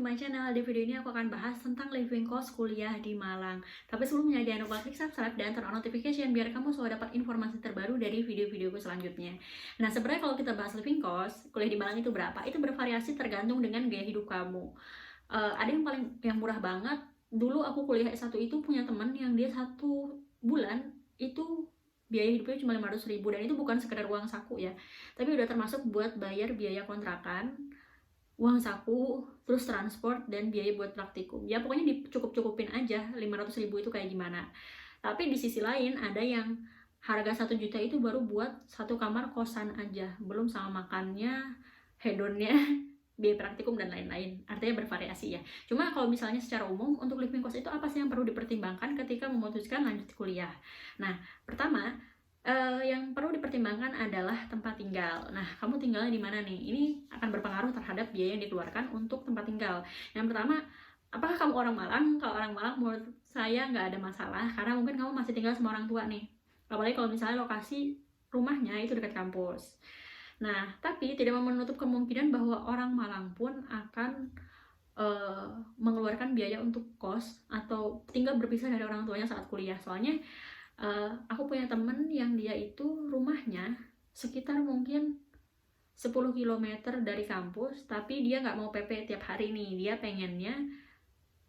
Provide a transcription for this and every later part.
my channel. Di video ini aku akan bahas tentang living cost kuliah di Malang. Tapi sebelumnya jangan lupa klik subscribe dan turn on notification biar kamu selalu dapat informasi terbaru dari video-videoku selanjutnya. Nah, sebenarnya kalau kita bahas living cost, kuliah di Malang itu berapa? Itu bervariasi tergantung dengan gaya hidup kamu. Ada yang murah banget. Dulu aku kuliah S1 itu punya teman yang dia 1 bulan itu biaya hidupnya cuma 500.000, dan itu bukan sekedar uang saku ya, tapi udah termasuk buat bayar biaya kontrakan, uang saku, terus transport, dan biaya buat praktikum. Ya pokoknya dicukup-cukupin aja 500.000 itu kayak gimana. Tapi di sisi lain ada yang harga 1 juta itu baru buat 1 kamar kosan aja, belum sama makannya, hedonnya, biaya praktikum, dan lain-lain. Artinya bervariasi ya. Cuma kalau misalnya secara umum untuk living cost itu apa sih yang perlu dipertimbangkan ketika memutuskan lanjut kuliah? Nah, pertama, yang perlu dipertimbangkan adalah tempat tinggal. Nah, kamu tinggalnya di mana nih? Ini akan berpengaruh terhadap biaya yang dikeluarkan untuk tempat tinggal. Yang pertama, apakah kamu orang Malang? Kalau orang Malang menurut saya nggak ada masalah, karena mungkin kamu masih tinggal sama orang tua nih. Apalagi kalau misalnya lokasi rumahnya itu dekat kampus. Nah, tapi tidak menutup kemungkinan bahwa orang Malang pun akan mengeluarkan biaya untuk kos atau tinggal berpisah dari orang tuanya saat kuliah. Soalnya aku punya temen yang dia itu rumahnya sekitar mungkin 10 km dari kampus, tapi dia nggak mau PP tiap hari nih. Dia pengennya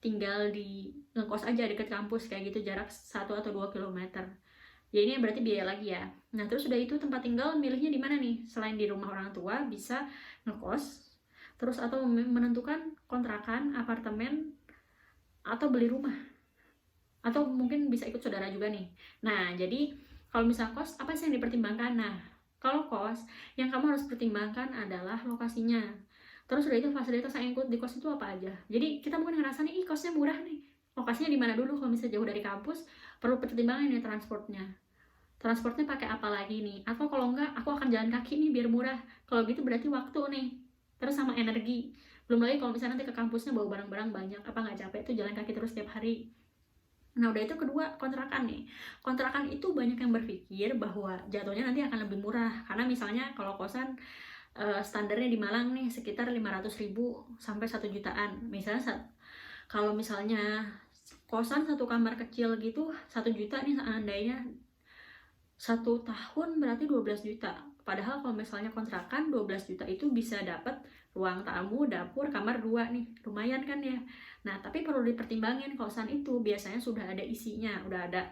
tinggal di ngekos aja deket kampus kayak gitu, jarak 1 atau 2 km. Ya ini berarti biaya lagi ya. Nah, terus udah itu tempat tinggal milihnya di mana nih? Selain di rumah orang tua, bisa ngekos, terus atau menentukan kontrakan, apartemen, atau beli rumah. Atau mungkin bisa ikut saudara juga nih. Nah, jadi kalau misal kos, apa sih yang dipertimbangkan? Nah, kalau kos, yang kamu harus pertimbangkan adalah lokasinya. Terus udah itu fasilitas yang ikut di kos itu apa aja. Jadi kita mungkin ngerasa nih, kosnya murah nih. Lokasinya di mana dulu? Kalau misalnya jauh dari kampus, perlu pertimbangan nih transportnya. Transportnya pakai apa lagi nih? Atau kalau enggak, aku akan jalan kaki nih biar murah. Kalau gitu berarti waktu nih. Terus sama energi. Belum lagi kalau misalnya nanti ke kampusnya bawa barang-barang banyak, apa nggak capek tuh jalan kaki terus tiap hari. Nah, udah itu kedua, kontrakan nih. Kontrakan itu banyak yang berpikir bahwa jatuhnya nanti akan lebih murah. Karena misalnya kalau kosan standarnya di Malang nih sekitar 500.000 sampai 1 jutaan. Misalnya kalau misalnya kosan 1 kamar kecil gitu 1 juta nih, seandainya 1 tahun berarti 12 juta. Padahal kalau misalnya kontrakan 12 juta itu bisa dapat ruang tamu, dapur, kamar 2 nih. Lumayan kan ya. Nah, tapi perlu dipertimbangin kosan itu biasanya sudah ada isinya, udah ada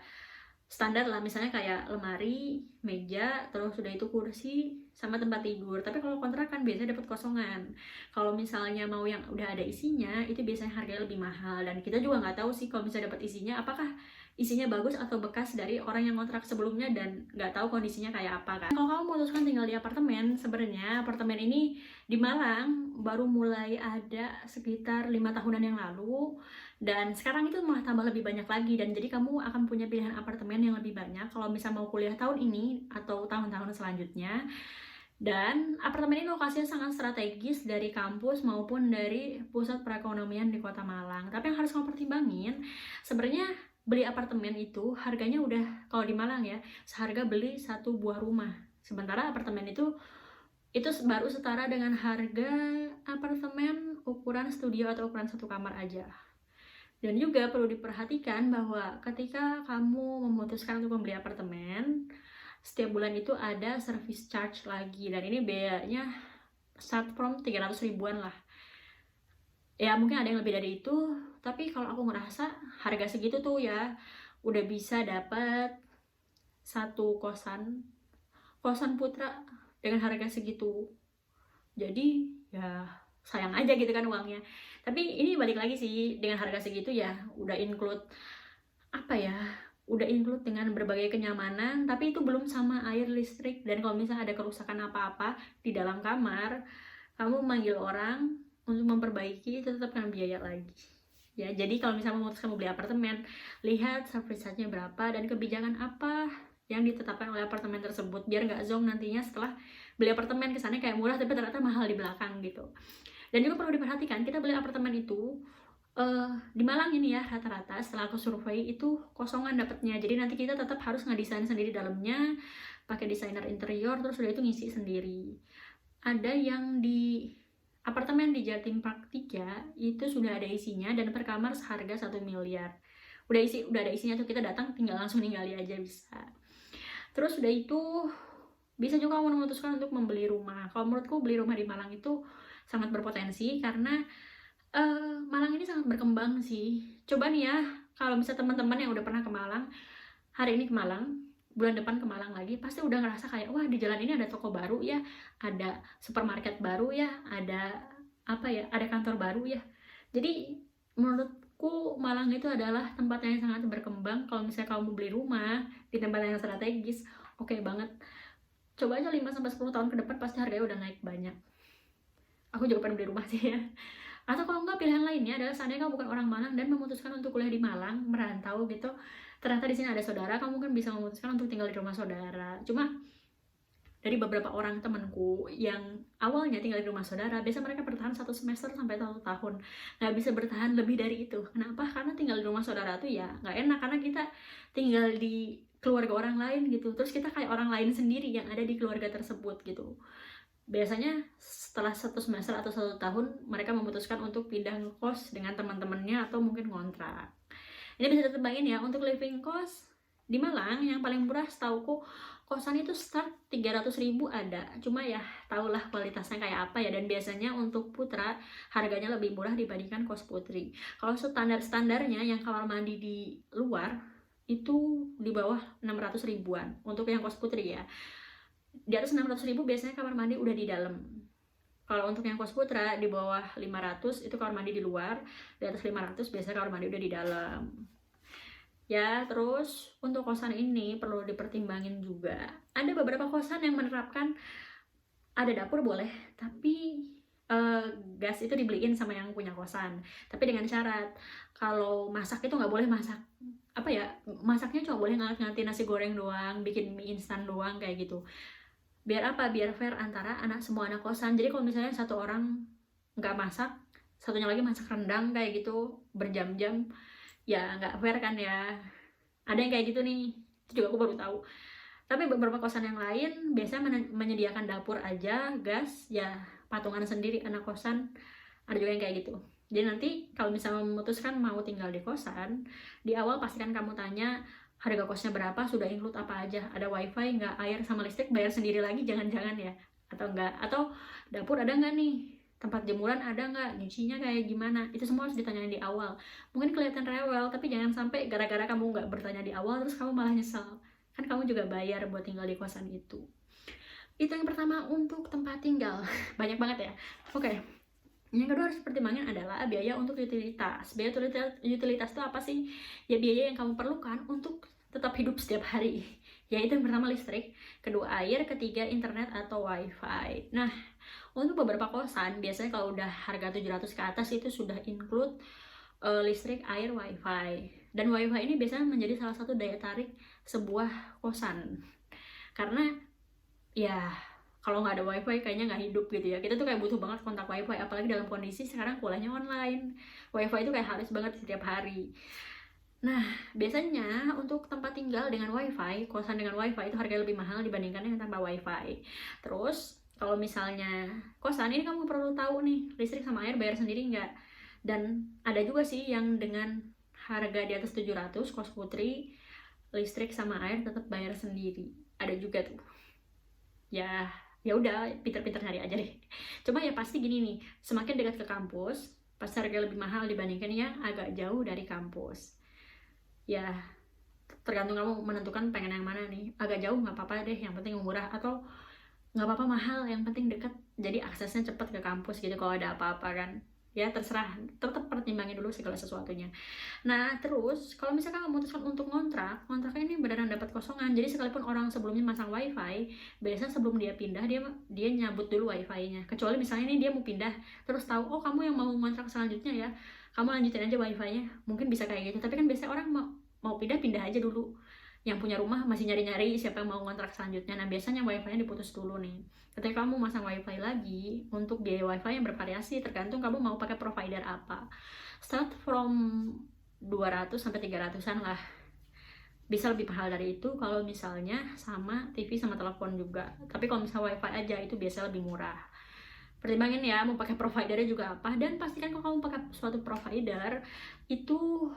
standar lah, misalnya kayak lemari, meja, terus udah itu kursi sama tempat tidur. Tapi kalau kontrakan biasanya dapat kosongan. Kalau misalnya mau yang udah ada isinya, itu biasanya harganya lebih mahal, dan kita juga nggak tahu sih kalau misalnya dapat isinya apakah isinya bagus atau bekas dari orang yang kontrak sebelumnya, dan nggak tahu kondisinya kayak apa kan. Kalau kamu memutuskan tinggal di apartemen, sebenarnya apartemen ini di Malang baru mulai ada sekitar 5 tahunan yang lalu, dan sekarang itu malah tambah lebih banyak lagi, dan jadi kamu akan punya pilihan apartemen yang lebih banyak kalau bisa mau kuliah tahun ini atau tahun-tahun selanjutnya. Dan apartemen ini lokasinya sangat strategis dari kampus maupun dari pusat perekonomian di Kota Malang. Tapi yang harus kamu pertimbangin, sebenarnya beli apartemen itu harganya udah, kalau di Malang ya, seharga beli 1 buah rumah. Sementara apartemen itu baru setara dengan harga apartemen ukuran studio atau ukuran 1 kamar aja. Dan juga perlu diperhatikan bahwa ketika kamu memutuskan untuk membeli apartemen, setiap bulan itu ada service charge lagi, dan ini biayanya start from 300 ribuan lah. Ya mungkin ada yang lebih dari itu, tapi kalau aku ngerasa harga segitu tuh ya udah bisa dapat 1 kosan putra dengan harga segitu. Jadi ya sayang aja gitu kan uangnya. Tapi ini balik lagi sih, dengan harga segitu ya udah include apa ya, udah include dengan berbagai kenyamanan, tapi itu belum sama air, listrik, dan kalau misalnya ada kerusakan apa-apa di dalam kamar, kamu manggil orang untuk memperbaiki, itu tetap kan biaya lagi. Ya, jadi kalau misalnya memutuskan mau beli apartemen, lihat service charge-nya berapa dan kebijakan apa yang ditetapkan oleh apartemen tersebut, biar nggak zonk nantinya setelah beli apartemen kesannya kayak murah tapi ternyata mahal di belakang gitu. Dan juga perlu diperhatikan, kita beli apartemen itu di Malang ini ya rata-rata setelah aku survei itu kosongan dapatnya. Jadi nanti kita tetap harus ngedesain sendiri dalamnya, pakai desainer interior, terus udah itu ngisi sendiri. Ada yang di apartemen di Jatim Park 3 itu sudah ada isinya dan per kamar seharga 1 miliar. Udah ada isinya tuh, kita datang tinggal langsung ninggali aja bisa. Terus udah itu bisa juga kamu memutuskan untuk membeli rumah. Kalau menurutku beli rumah di Malang itu sangat berpotensi karena Malang ini sangat berkembang sih. Coba nih ya, kalau misalnya teman-teman yang udah pernah ke Malang, hari ini ke Malang, bulan depan ke Malang lagi, pasti udah ngerasa kayak, wah di jalan ini ada toko baru ya, ada supermarket baru ya, ada apa ya, ada kantor baru ya. Jadi menurutku Malang itu adalah tempat yang sangat berkembang. Kalau misalnya kamu beli rumah di tempat yang strategis, oke banget. Coba aja 5-10 tahun ke depan pasti harganya udah naik banyak. Aku juga pengen beli rumah sih ya. Atau kalau enggak, pilihan lainnya adalah seandainya kamu bukan orang Malang dan memutuskan untuk kuliah di Malang, merantau gitu, ternyata di sini ada saudara, kamu kan bisa memutuskan untuk tinggal di rumah saudara. Cuma dari beberapa orang temanku yang awalnya tinggal di rumah saudara, biasa mereka bertahan 1 semester sampai 1 tahun, nggak bisa bertahan lebih dari itu. Kenapa? Karena tinggal di rumah saudara tuh ya nggak enak, karena kita tinggal di keluarga orang lain gitu, terus kita kayak orang lain sendiri yang ada di keluarga tersebut gitu. Biasanya setelah 1 semester atau 1 tahun mereka memutuskan untuk pindah ngekos dengan teman-temannya atau mungkin ngontrak. Ini bisa ditebangin ya, untuk living cost di Malang yang paling murah setauku kosan itu start 300.000 ada. Cuma ya tahulah kualitasnya kayak apa ya, dan biasanya untuk putra harganya lebih murah dibandingkan kos putri. Kalau standar-standarnya yang kamar mandi di luar itu di bawah 600 ribuan untuk yang kos putri ya. Di atas 600.000 biasanya kamar mandi udah di dalam. Kalau untuk yang kos putra di bawah 500 itu kamar mandi di luar, di atas 500 biasanya kamar mandi udah di dalam. Ya, terus untuk kosan ini perlu dipertimbangin juga. Ada beberapa kosan yang menerapkan ada dapur boleh, tapi gas itu dibeliin sama yang punya kosan. Tapi dengan syarat kalau masak itu nggak boleh masak apa ya, masaknya cuma boleh nganti nasi goreng doang, bikin mie instan doang kayak gitu. Biar apa? Biar fair antara semua anak kosan. Jadi kalau misalnya satu orang nggak masak, satunya lagi masak rendang kayak gitu berjam-jam, ya nggak fair kan ya. Ada yang kayak gitu nih, itu juga aku baru tahu. Tapi beberapa kosan yang lain biasanya menyediakan dapur aja, gas ya patungan sendiri anak kosan. Ada juga yang kayak gitu. Jadi nanti kalau misalnya memutuskan mau tinggal di kosan, di awal pastikan kamu tanya harga kosnya berapa, sudah include apa aja, ada wifi nggak, air sama listrik bayar sendiri lagi jangan-jangan ya, atau enggak, atau dapur ada nggak nih, tempat jemuran ada nggak, nyucinya kayak gimana, itu semua harus ditanyain di awal. Mungkin kelihatan rewel, tapi jangan sampai gara-gara kamu nggak bertanya di awal terus kamu malah nyesel, kan kamu juga bayar buat tinggal di kosan itu. Itu yang pertama untuk tempat tinggal. Banyak banget ya. Oke. Yang kedua harus pertimbangin adalah biaya untuk utilitas. Biaya utilitas itu apa sih? Ya biaya yang kamu perlukan untuk tetap hidup setiap hari. Yaitu yang pertama listrik, kedua air, ketiga internet atau wifi. Nah, untuk beberapa kosan biasanya kalau udah harga 700 ke atas itu sudah include listrik, air, wifi. Dan wifi ini biasanya menjadi salah satu daya tarik sebuah kosan. Karena ya kalau nggak ada wifi kayaknya nggak hidup gitu ya. Kita tuh kayak butuh banget kontak wifi, apalagi dalam kondisi sekarang kuliahnya online. Wifi itu kayak harus banget setiap hari. Nah, biasanya untuk tempat tinggal dengan wifi, kosan dengan wifi itu harganya lebih mahal dibandingkan yang tanpa wifi. Terus kalau misalnya kosan ini kamu perlu tahu nih, listrik sama air bayar sendiri nggak? Dan ada juga sih yang dengan harga di atas 700 kos putri, listrik sama air tetap bayar sendiri. Ada juga tuh. Ya udah, pinter-pinter cari aja deh. Coba ya pasti gini nih, semakin dekat ke kampus pasti harga lebih mahal dibandingkan yang agak jauh dari kampus. Ya tergantung kamu menentukan pengen yang mana nih. Agak jauh nggak apa-apa deh, yang penting murah, atau nggak apa-apa mahal, yang penting dekat jadi aksesnya cepat ke kampus gitu kalau ada apa-apa kan. Ya terserah, tetap pertimbangin dulu segala sesuatunya. Nah terus kalau misalkan kamu memutuskan untuk kontraknya ini beneran dapat kosongan. Jadi sekalipun orang sebelumnya masang wifi, biasanya sebelum dia pindah dia nyabut dulu wifi-nya. Kecuali misalnya ini dia mau pindah terus tahu, oh kamu yang mau ngontrak selanjutnya ya, kamu lanjutin aja wifi-nya, mungkin bisa kayak gitu. Tapi kan biasanya orang mau pindah aja dulu. Yang punya rumah masih nyari-nyari siapa yang mau ngontrak selanjutnya. Nah biasanya wifi-nya diputus dulu nih. Ketika kamu masang wifi lagi, untuk biaya wifi yang bervariasi tergantung kamu mau pakai provider apa. Start from 200 sampai 300-an lah. Bisa lebih mahal dari itu kalau misalnya sama TV sama telepon juga. Tapi kalau misalnya wifi aja itu biasa lebih murah. Pertimbangin ya mau pakai providernya juga apa, dan pastikan kalau kamu pakai suatu provider itu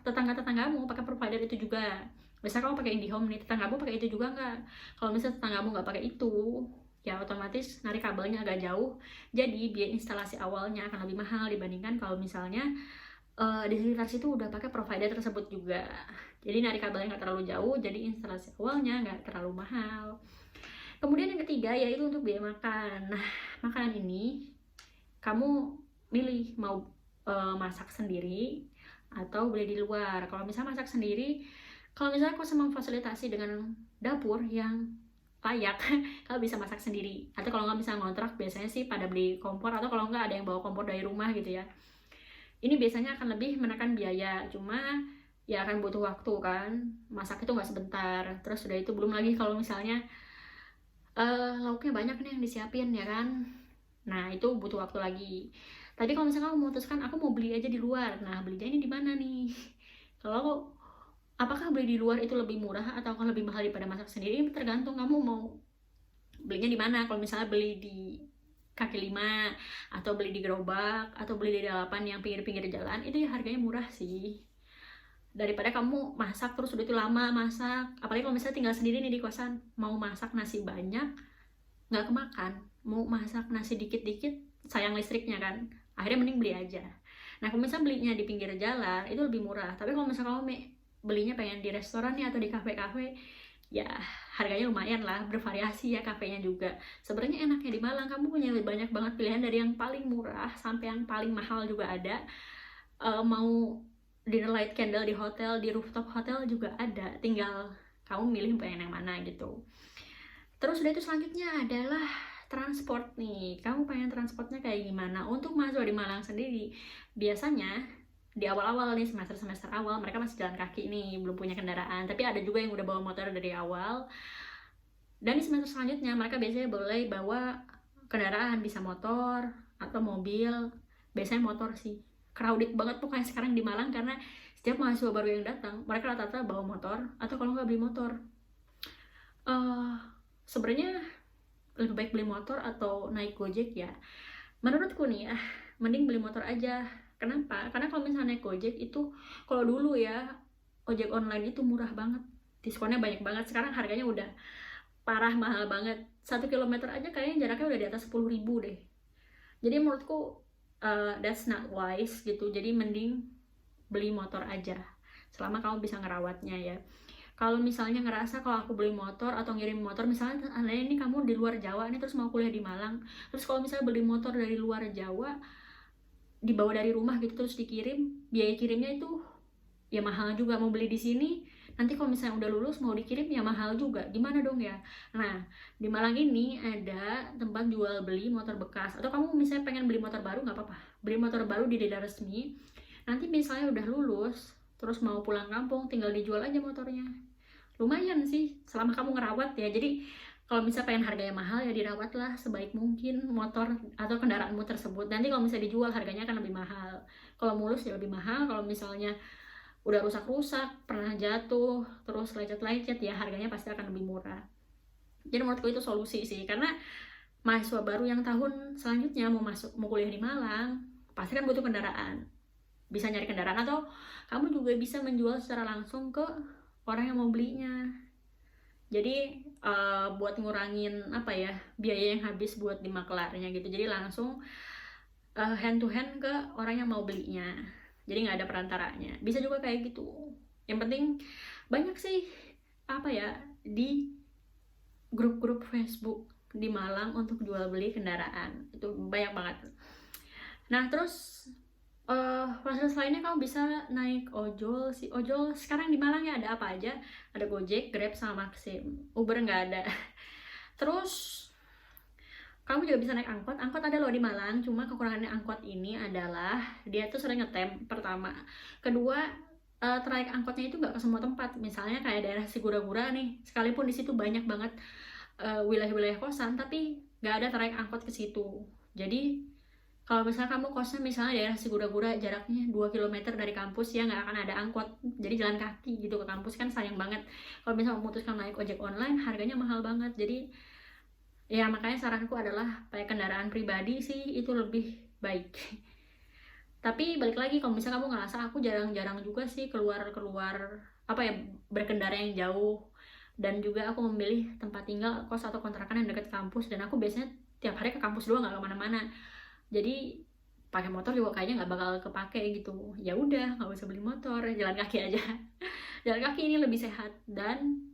tetangga-tetanggamu pakai provider itu juga. Misalnya kamu pakai IndiHome nih, tetanggamu pakai itu juga nggak? Kalau misalnya tetanggamu nggak pakai itu, ya otomatis narik kabelnya agak jauh, jadi biaya instalasi awalnya akan lebih mahal dibandingkan kalau misalnya di sekitar situ udah pakai provider tersebut juga. Jadi narik kabelnya nggak terlalu jauh, jadi instalasi awalnya nggak terlalu mahal. Kemudian yang ketiga yaitu untuk biaya makan. Nah, makanan ini kamu milih mau masak sendiri atau beli di luar. Kalau misalnya masak sendiri, kalau misalnya kau memfasilitasi dengan dapur yang layak, kalau bisa masak sendiri. Atau kalau nggak bisa ngontrak, biasanya sih pada beli kompor, atau kalau nggak ada yang bawa kompor dari rumah gitu ya. Ini biasanya akan lebih menekan biaya, cuma ya akan butuh waktu kan. Masak itu nggak sebentar. Terus sudah itu belum lagi kalau misalnya lauknya banyak nih yang disiapin ya kan. Nah, itu butuh waktu lagi. Tadi kalau misalnya kamu memutuskan aku mau beli aja di luar, nah belinya ini di mana nih? Kalau apakah beli di luar itu lebih murah atau lebih mahal daripada masak sendiri? Tergantung kamu mau belinya di mana. Kalau misalnya beli di kaki lima, atau beli di gerobak, atau beli di dalapan yang pinggir-pinggir jalan, itu ya harganya murah sih. Daripada kamu masak terus udah itu lama masak, apalagi kalau misalnya tinggal sendiri nih di kosan, mau masak nasi banyak nggak kemakan, mau masak nasi dikit-dikit sayang listriknya kan, akhirnya mending beli aja. Nah, kalau misalnya belinya di pinggir jalan itu lebih murah, tapi kalau misalnya kamu belinya pengen di restoran nih atau di kafe-kafe, ya harganya lumayan lah, bervariasi ya kafenya juga. Sebenarnya enaknya di Malang kamu punya banyak banget pilihan, dari yang paling murah sampai yang paling mahal juga ada. Mau dinner light candle di hotel, di rooftop hotel juga ada, tinggal kamu milih pengen yang mana gitu. Terus udah itu selanjutnya adalah transport nih. Kamu pengen transportnya kayak gimana? Untuk mahasiswa di Malang sendiri, biasanya di awal-awal nih, semester-semester awal, mereka masih jalan kaki nih, belum punya kendaraan. Tapi ada juga yang udah bawa motor dari awal. Dan di semester selanjutnya, mereka biasanya boleh bawa kendaraan, bisa motor atau mobil. Biasanya motor sih. Crowded banget pokoknya sekarang di Malang, karena setiap mahasiswa baru yang datang, mereka rata-rata bawa motor, atau kalau nggak beli motor. Sebenarnya lebih baik beli motor atau naik Gojek ya. Menurutku nih ya, mending beli motor aja. Kenapa? Karena kalau misalnya naik Gojek itu, kalau dulu ya, ojek online itu murah banget. Diskonnya banyak banget. Sekarang harganya udah parah mahal banget. 1 kilometer aja kayaknya jaraknya udah di atas 10.000 deh. Jadi menurutku that's not wise gitu. Jadi mending beli motor aja, selama kamu bisa ngerawatnya ya. Kalau misalnya ngerasa kalau aku beli motor atau ngirim motor, misalnya ini kamu di luar Jawa nih terus mau kuliah di Malang, terus kalau misalnya beli motor dari luar Jawa, dibawa dari rumah gitu terus dikirim, biaya kirimnya itu ya mahal juga. Mau beli di sini, nanti kalau misalnya udah lulus mau dikirim ya mahal juga, gimana dong ya. Nah, di Malang ini ada tempat jual beli motor bekas, atau kamu misalnya pengen beli motor baru, nggak apa-apa, beli motor baru di dealer resmi. Nanti misalnya udah lulus terus mau pulang kampung, tinggal dijual aja motornya. Lumayan sih selama kamu ngerawat ya. Jadi kalau misalnya pengen harganya mahal, ya dirawatlah sebaik mungkin motor atau kendaraanmu tersebut. Nanti kalau misalnya dijual harganya akan lebih mahal. Kalau mulus ya lebih mahal. Kalau misalnya udah rusak-rusak, pernah jatuh, terus lecet-lecet, ya harganya pasti akan lebih murah. Jadi menurutku itu solusi sih, karena mahasiswa baru yang tahun selanjutnya mau kuliah di Malang, pasti kan butuh kendaraan. Bisa nyari kendaraan, atau kamu juga bisa menjual secara langsung ke orang yang mau belinya. Jadi buat ngurangin biaya yang habis buat di maklarnya gitu. Jadi langsung hand to hand ke orang yang mau belinya. Jadi nggak ada perantaranya. Bisa juga kayak gitu. Yang penting banyak sih di grup-grup Facebook di Malang untuk jual beli kendaraan. Itu banyak banget. Nah, terus fasilitas lainnya kamu bisa naik ojol sih. Ojol sekarang di Malang ya ada apa aja? Ada Gojek, Grab, sama Maxim. Uber nggak ada. Terus kamu juga bisa naik angkot. Angkot ada loh di Malang, cuma kekurangannya angkot ini adalah dia tuh sering ngetem, pertama. Kedua, trayek angkotnya itu nggak ke semua tempat. Misalnya kayak daerah Sigura-gura nih, sekalipun di situ banyak banget wilayah-wilayah kosan, tapi nggak ada trayek angkot ke situ. Jadi kalau misalnya kamu kosnya misalnya daerah Sigura-gura, jaraknya 2 km dari kampus, ya nggak akan ada angkot. Jadi jalan kaki gitu ke kampus kan sayang banget. Kalau misalnya memutuskan naik ojek online, harganya mahal banget. Jadi Ya makanya saranku adalah pakai kendaraan pribadi sih, itu lebih baik. Tapi balik lagi, kalau misalnya kamu ngerasa aku jarang-jarang juga sih keluar apa ya, berkendara yang jauh, dan juga aku memilih tempat tinggal kos atau kontrakan yang dekat kampus, dan aku biasanya tiap hari ke kampus doang, nggak kemana-mana. Jadi pakai motor juga kayaknya nggak bakal kepake gitu. Ya udah, nggak usah beli motor, jalan kaki aja. Jalan kaki ini lebih sehat dan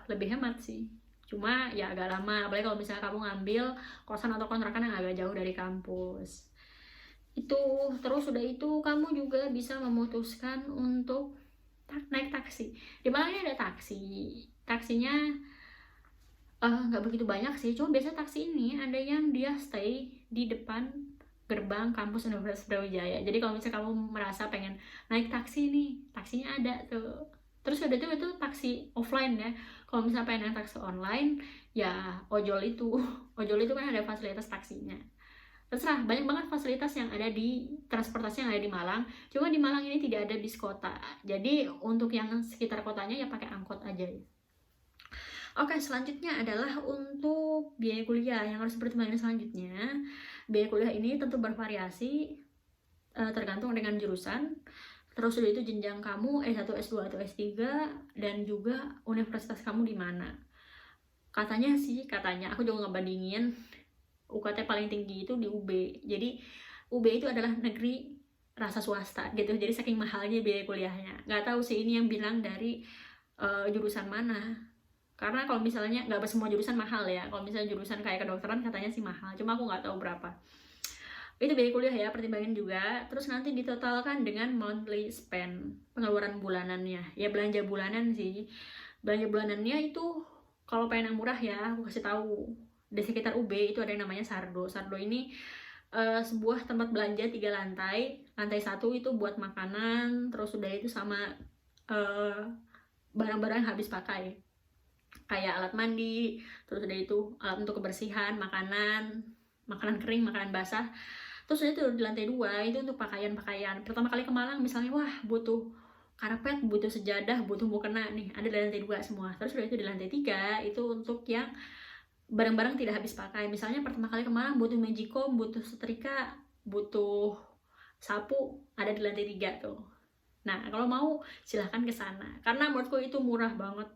lebih hemat sih. Cuma ya agak lama, apalagi kalau misalnya kamu ngambil kosan atau kontrakan yang agak jauh dari kampus. Itu terus udah itu kamu juga bisa memutuskan untuk naik taksi. Di Malang ada taksinya nggak begitu banyak sih, cuma biasa taksi ini ada yang dia stay di depan gerbang kampus Universitas Brawijaya. Jadi kalau misalnya kamu merasa pengen naik taksi nih, taksinya ada tuh. Terus udah itu taksi offline ya. Kalau misalnya pengen naik taksi online, ya ojol itu ojol itu kan ada fasilitas taksinya. Terserah, banyak banget fasilitas yang ada di transportasi yang ada di Malang. Cuma di Malang ini tidak ada bis kota. Jadi untuk yang sekitar kotanya ya pakai angkot aja ya. Oke, selanjutnya adalah untuk biaya kuliah yang harus dipertimbangkan selanjutnya. Biaya kuliah ini tentu bervariasi tergantung dengan jurusan. Terus udah itu jenjang kamu S1, S2 atau S3 dan juga universitas kamu di mana. Katanya aku juga ngebandingin UKT paling tinggi itu di UB. Jadi UB itu adalah negeri rasa swasta gitu. Jadi saking mahalnya biaya kuliahnya. Nggak tahu sih ini yang bilang dari jurusan mana. Karena kalau misalnya nggak semua jurusan mahal ya. Kalau misalnya jurusan kayak kedokteran katanya sih mahal. Cuma aku nggak tahu berapa. Itu biaya kuliah ya, pertimbangin juga. Terus nanti ditotalkan dengan monthly spend, pengeluaran bulanannya. Ya belanja bulanan sih. Belanja bulanannya itu kalau pengen yang murah ya, aku kasih tahu. Di sekitar UB itu ada yang namanya Sardo. Sardo ini sebuah tempat belanja 3 lantai. Lantai 1 itu buat makanan, terus udah itu sama barang-barang yang habis pakai. Kayak alat mandi, terus udah itu alat untuk kebersihan, makanan kering, makanan basah. Terus itu di lantai 2 itu untuk pakaian. Pertama kali ke Malang misalnya, wah butuh karpet, butuh sejadah, butuh mukena nih, ada di lantai 2 semua. Terus udah itu di lantai 3 itu untuk yang barang-barang tidak habis pakai. Misalnya pertama kali ke Malang butuh magicom, butuh setrika, butuh sapu, ada di lantai 3 tuh. Nah kalau mau silahkan ke sana, karena menurutku itu murah banget.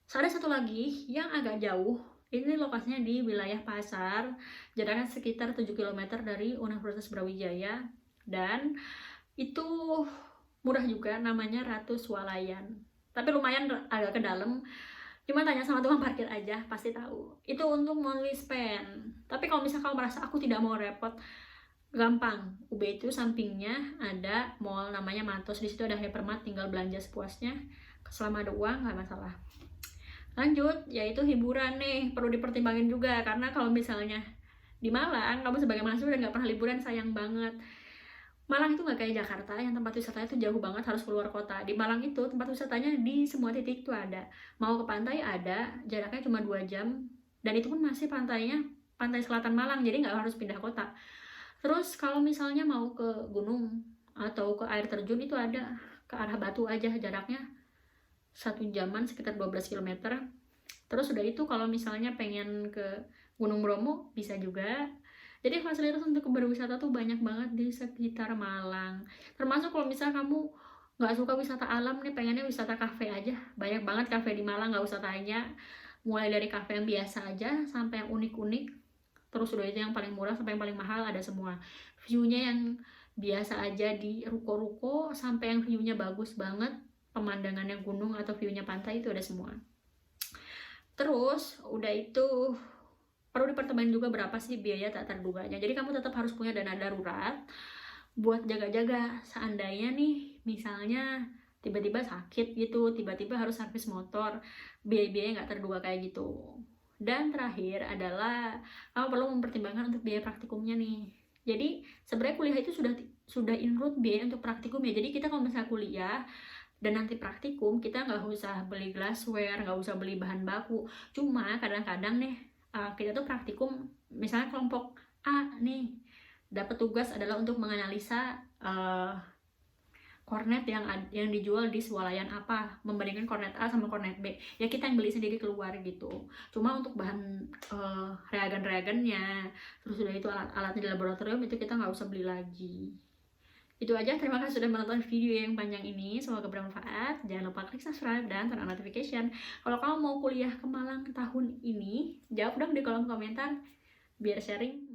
Ada satu lagi yang agak jauh. Ini lokasinya di wilayah Pasar, jaraknya sekitar 7 km dari Universitas Brawijaya, dan itu murah juga, namanya Ratu Swalayan. Tapi lumayan agak ke dalam. Cuma tanya sama tukang parkir aja, pasti tahu. Itu untuk monthly spend. Tapi kalau misalnya kamu merasa aku tidak mau repot, gampang. UB itu sampingnya ada mall namanya Matos. Di situ ada hypermart, tinggal belanja sepuasnya. Selama ada uang nggak masalah. Lanjut, yaitu hiburan nih, perlu dipertimbangin juga. Karena kalau misalnya di Malang, kamu sebagai mahasiswa dan nggak pernah liburan, sayang banget. Malang itu nggak kayak Jakarta yang tempat wisatanya itu jauh banget, harus keluar kota. Di Malang itu tempat wisatanya di semua titik tuh ada. Mau ke pantai ada, jaraknya cuma 2 jam. Dan itu pun masih pantainya pantai selatan Malang, jadi nggak harus pindah kota. Terus kalau misalnya mau ke gunung atau ke air terjun itu ada ke arah Batu aja, jaraknya 1 jaman sekitar 12 km. Terus udah itu kalau misalnya pengen ke Gunung Bromo bisa juga. Jadi fasilitas untuk berwisata tuh banyak banget di sekitar Malang. Termasuk kalau misalnya kamu nggak suka wisata alam nih, pengennya wisata kafe aja, banyak banget kafe di Malang, nggak usah tanya. Mulai dari kafe yang biasa aja sampai yang unik-unik. Terus udah itu yang paling murah sampai yang paling mahal ada semua. View-nya yang biasa aja di ruko-ruko sampai yang view-nya bagus banget, pemandangannya gunung atau view-nya pantai, itu ada semua. Terus udah itu perlu dipertimbangkan juga berapa sih biaya tak terduganya. Jadi kamu tetap harus punya dana darurat buat jaga-jaga seandainya nih misalnya tiba-tiba sakit gitu, tiba-tiba harus servis motor, biaya-biaya nggak terduga kayak gitu. Dan terakhir adalah kamu perlu mempertimbangkan untuk biaya praktikumnya nih. Jadi sebenarnya kuliah itu sudah include biaya untuk praktikum ya. Jadi kita kalau misalnya kuliah dan nanti praktikum, kita nggak usah beli glassware, nggak usah beli bahan baku. Cuma kadang-kadang nih kita tuh praktikum, misalnya kelompok A nih dapat tugas adalah untuk menganalisa kornet yang dijual di swalayan apa, membandingkan kornet A sama kornet B, ya kita yang beli sendiri keluar gitu. Cuma untuk bahan reagen-reagennya, terus udah itu alat-alatnya di laboratorium itu kita nggak usah beli lagi. Itu aja, terima kasih sudah menonton video yang panjang ini, semoga bermanfaat. Jangan lupa klik subscribe dan turn on notification. Kalau kamu mau kuliah ke Malang tahun ini, jawab dong di kolom komentar biar sharing.